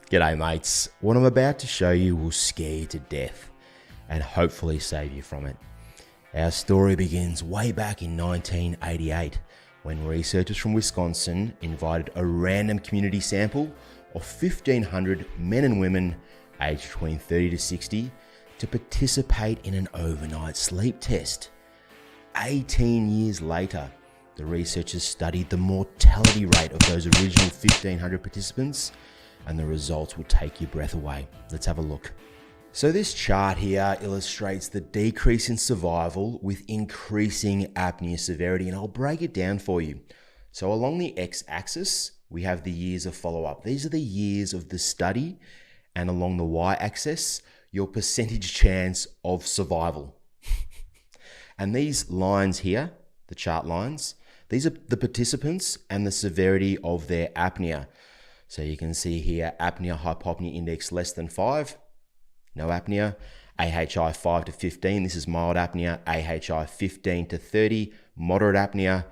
G'day mates, what I'm about to show you will scare you to death and hopefully save you from it. Our story begins way back in 1988 when researchers from Wisconsin invited a random community sample of 1,500 men and women aged between 30 to 60 to participate in an overnight sleep test. 18 years later, the researchers studied the mortality rate of those original 1,500 participants, and the results will take your breath away. Let's have a look. So this chart here illustrates the decrease in survival with increasing apnea severity, and I'll break it down for you. So along the x-axis, we have the years of follow-up. These are the years of the study, and along the y-axis, your percentage chance of survival. And these lines here, the chart lines, these are the participants and the severity of their apnea. So you can see here, apnea-hypopnea index less than 5, no apnea. AHI 5 to 15, this is mild apnea. AHI 15 to 30, moderate apnea.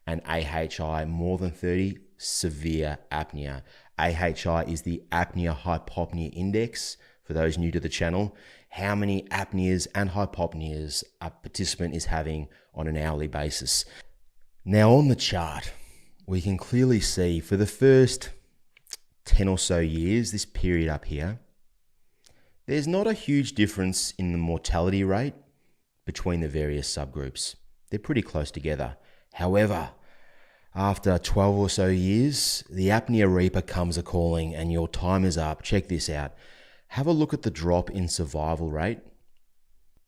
And AHI more than 30, severe apnea. AHI is the apnea-hypopnea index. For those new to the channel, how many apneas and hypopneas a participant is having on an hourly basis. Now on the chart, we can clearly see for the first 10 or so years, this period up here, there's not a huge difference in the mortality rate between the various subgroups. They're pretty close together. However, after 12 or so years, the apnea reaper comes a-calling and your time is up. Check this out. Have a look at the drop in survival rate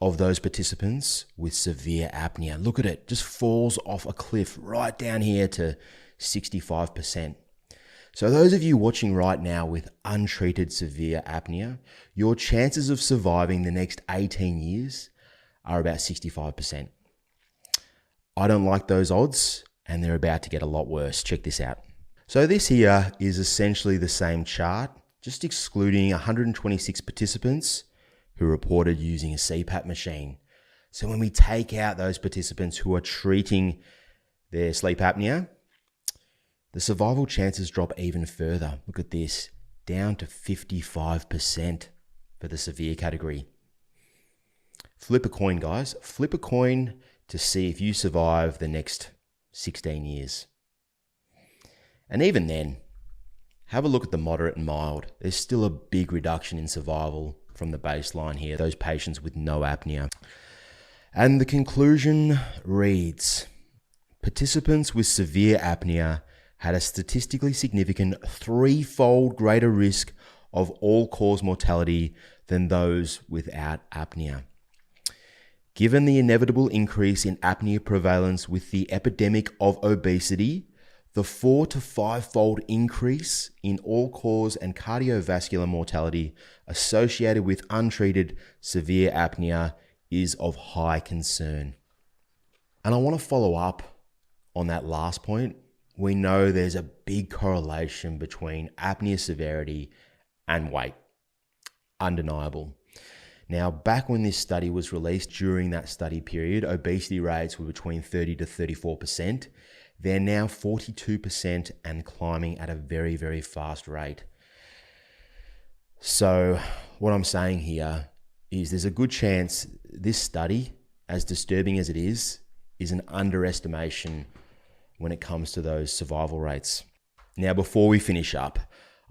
of those participants with severe apnea. Look at it, just falls off a cliff right down here to 65%. So those of you watching right now with untreated severe apnea, your chances of surviving the next 18 years are about 65%. I don't like those odds, and they're about to get a lot worse. Check this out. So this here is essentially the same chart, just excluding 126 participants who reported using a CPAP machine. So when we take out those participants who are treating their sleep apnea, the survival chances drop even further. Look at this, down to 55% for the severe category. Flip a coin, guys. Flip a coin to see if you survive the next 16 years. And even then, have a look at the moderate and mild. There's still a big reduction in survival from the baseline here, those patients with no apnea. And the conclusion reads, participants with severe apnea had a statistically significant 3-fold greater risk of all-cause mortality than those without apnea. Given the inevitable increase in apnea prevalence with the epidemic of obesity, the 4 to 5-fold increase in all-cause and cardiovascular mortality associated with untreated severe apnea is of high concern. And I want to follow up on that last point. We know there's a big correlation between apnea severity and weight. Undeniable. Now, back when this study was released, during that study period, obesity rates were between 30 to 34%. They're now 42% and climbing at a very, very fast rate. So what I'm saying here is there's a good chance this study, as disturbing as it is an underestimation when it comes to those survival rates. Now, before we finish up,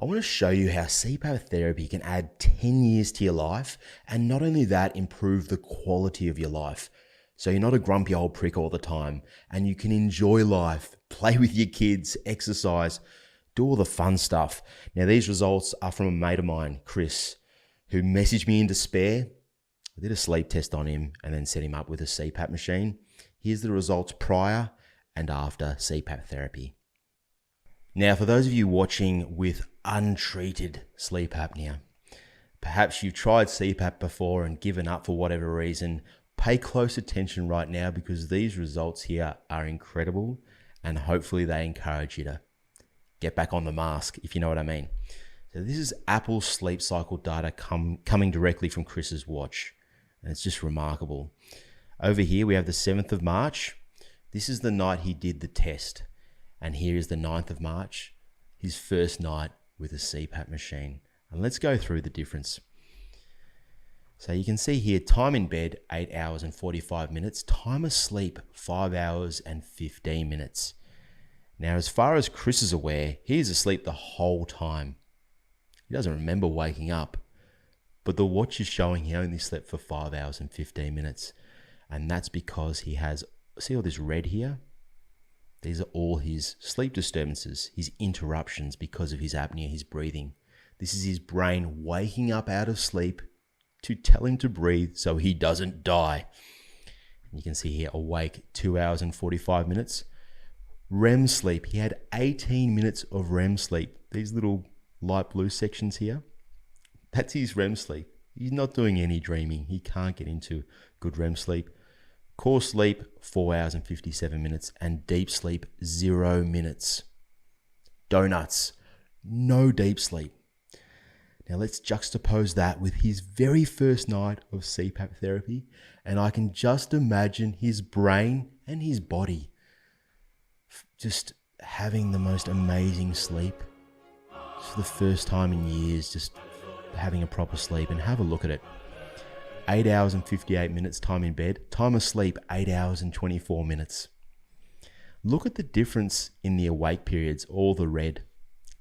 I want to show you how CPAP therapy can add 10 years to your life, and not only that, improve the quality of your life. So you're not a grumpy old prick all the time, and you can enjoy life, play with your kids, exercise, do all the fun stuff. Now, these results are from a mate of mine, Chris, who messaged me in despair. I did a sleep test on him and then set him up with a CPAP machine. Here's the results prior and after CPAP therapy. Now, for those of you watching with untreated sleep apnea, perhaps you've tried CPAP before and given up for whatever reason, pay close attention right now because these results here are incredible and hopefully they encourage you to get back on the mask, if you know what I mean. So this is Apple sleep cycle data coming directly from Chris's watch, and it's just remarkable. Over here we have the 7th of March. This is the night he did the test. And here is the 9th of March, his first night with a CPAP machine. And let's go through the difference. So you can see here, time in bed, 8 hours and 45 minutes. Time asleep, 5 hours and 15 minutes. Now, as far as Chris is aware, he's asleep the whole time. He doesn't remember waking up. But the watch is showing he only slept for 5 hours and 15 minutes. And that's because he has, see all this red here? These are all his sleep disturbances, his interruptions because of his apnea, his breathing. This is his brain waking up out of sleep to tell him to breathe so he doesn't die. You can see here, awake 2 hours and 45 minutes. REM sleep, he had 18 minutes of REM sleep. These little light blue sections here, that's his REM sleep. He's not doing any dreaming. He can't get into good REM sleep. Core sleep, 4 hours and 57 minutes. And deep sleep, 0 minutes. Donuts, no deep sleep. Now let's juxtapose that with his very first night of CPAP therapy. And I can just imagine his brain and his body just having the most amazing sleep. It's the first time in years, just having a proper sleep. And have a look at it. 8 hours and 58 minutes time in bed. Time asleep, 8 hours and 24 minutes. Look at the difference in the awake periods, all the red.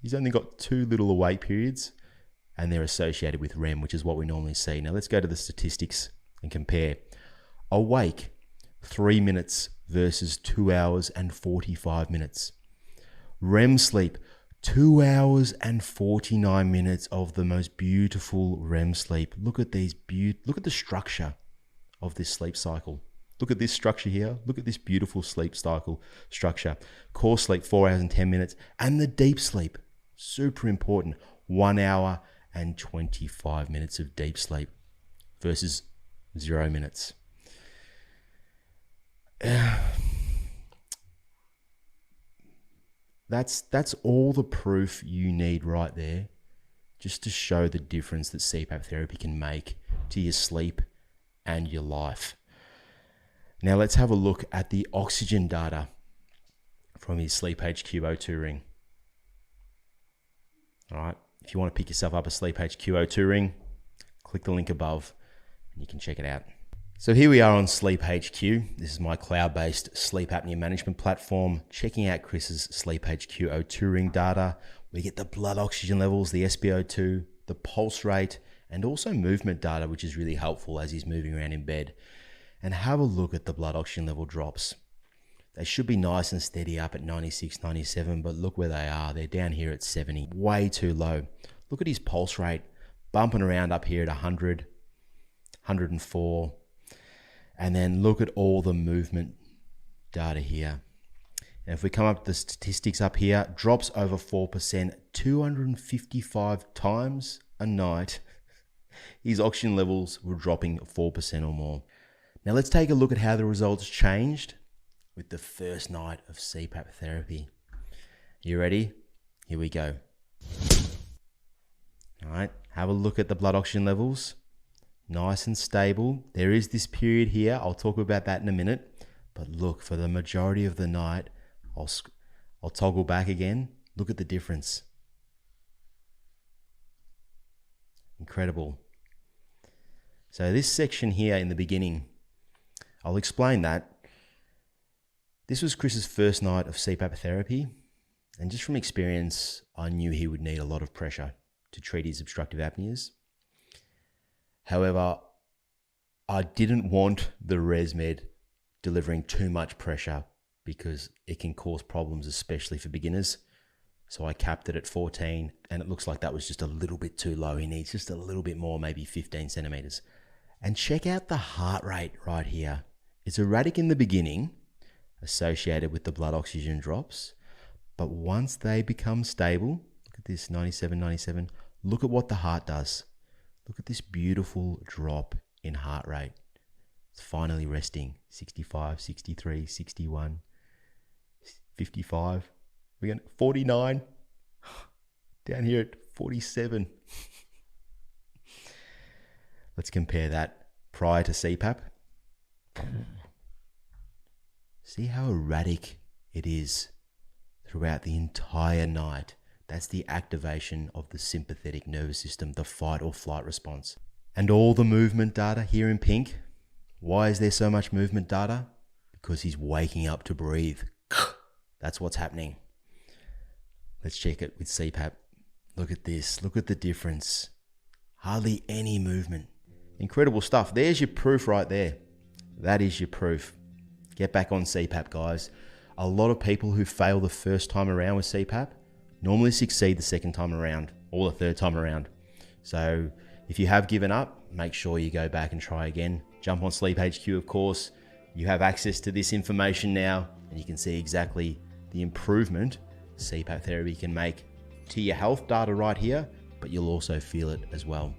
He's only got 2 little awake periods and they're associated with REM, which is what we normally see. Now let's go to the statistics and compare. Awake, 3 minutes versus 2 hours and 45 minutes. REM sleep, 2 hours and 49 minutes of the most beautiful REM sleep. Look at these look at the structure of this sleep cycle. Look at this structure here. Look at this beautiful sleep cycle structure. Core sleep, 4 hours and 10 minutes. And the deep sleep, super important, 1 hour and 25 minutes of deep sleep versus 0 minutes. That's all the proof you need right there, just to show the difference that CPAP therapy can make to your sleep and your life. Now let's have a look at the oxygen data from his Sleep HQ O2 ring. All right, if you want to pick yourself up a Sleep HQ O2 ring, click the link above and you can check it out. So here we are on Sleep HQ. This is my cloud-based sleep apnea management platform. Checking out Chris's Sleep HQ O2 ring data. We get the blood oxygen levels, the SpO2, the pulse rate, and also movement data, which is really helpful as he's moving around in bed. And have a look at the blood oxygen level drops. They should be nice and steady up at 96, 97, but look where they are. They're down here at 70, way too low. Look at his pulse rate, bumping around up here at 100, 104. And then look at all the movement data here. And if we come up to the statistics up here, drops over 4%, 255 times a night. His oxygen levels were dropping 4% or more. Now let's take a look at how the results changed with the first night of CPAP therapy. You ready? Here we go. All right, have a look at the blood oxygen levels. Nice and stable. There is this period here. I'll talk about that in a minute. But look, for the majority of the night, I'll toggle back again. Look at the difference. Incredible. So this section here in the beginning, I'll explain that. This was Chris's first night of CPAP therapy. And just from experience, I knew he would need a lot of pressure to treat his obstructive apneas. However, I didn't want the ResMed delivering too much pressure because it can cause problems, especially for beginners. So I capped it at 14 and it looks like that was just a little bit too low. He needs just a little bit more, maybe 15 centimeters. And check out the heart rate right here. It's erratic in the beginning, associated with the blood oxygen drops. But once they become stable, look at this 97, 97, look at what the heart does. Look at this beautiful drop in heart rate. It's finally resting. 65, 63, 61, 55. We're going 49. Down here at 47. Let's compare that prior to CPAP. See how erratic it is throughout the entire night. That's the activation of the sympathetic nervous system, the fight or flight response. And all the movement data here in pink. Why is there so much movement data? Because he's waking up to breathe. That's what's happening. Let's check it with CPAP. Look at this. Look at the difference. Hardly any movement. Incredible stuff. There's your proof right there. That is your proof. Get back on CPAP, guys. A lot of people who fail the first time around with CPAP normally succeed the second time around or the third time around. So if you have given up, make sure you go back and try again. Jump on Sleep HQ, of course. You have access to this information now, and you can see exactly the improvement CPAP therapy can make to your health data right here, but you'll also feel it as well.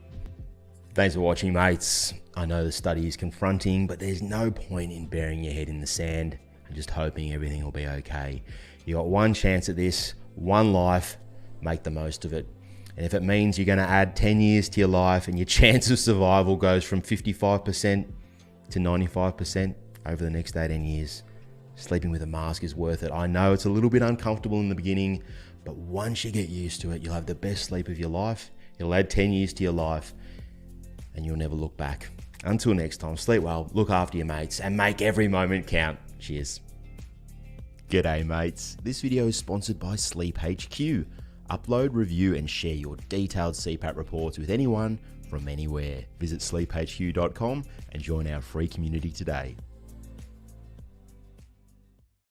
Thanks for watching, mates. I know the study is confronting, but there's no point in burying your head in the sand and just hoping everything will be okay. You got one chance at this, one life, make the most of it. And if it means you're going to add 10 years to your life and your chance of survival goes from 55% to 95% over the next 18 years, sleeping with a mask is worth it. I know it's a little bit uncomfortable in the beginning, but once you get used to it, you'll have the best sleep of your life. You'll add 10 years to your life and you'll never look back. Until next time, sleep well, look after your mates, and make every moment count. Cheers. G'day, mates. This video is sponsored by Sleep HQ. Upload, review, and share your detailed CPAP reports with anyone from anywhere. Visit sleephq.com and join our free community today.